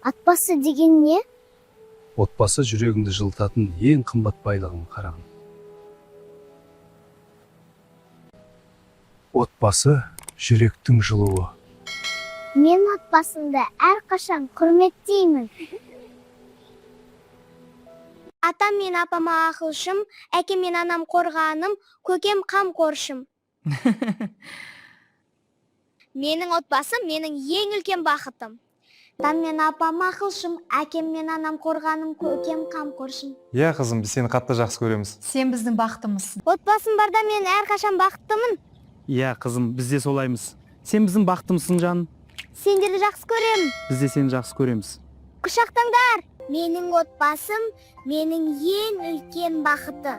Отбасы деген не? Отбасы жүрегіңді жылытатын ең қымбат байлығын қарағым. Отбасы жүректің жылуы. Мен отбасымды әрқашан құрметтеймін. Атам мен апама ақылшым, әкем мен анам қорғаным, көкем қамқоршым. Менің отбасым менің ең үлкен бақытым. Атам мен апам ақылшым, әкем мен анам қорғаным, көкем қамқоршым. Иә, қызым, біз сені қатты жақсы көреміз. Сен біздің бақытымызсың. Отбасым барда мен әрқашан бақыттымын. Иә, қызым, біз де солаймыз. Сен біздің бақытымызсың, жаным. Сендерді жақсы көремін. Біз де сені жақсы көреміз. Құшақтаңдар. Менің отбасым менің ең үлкен бақыты.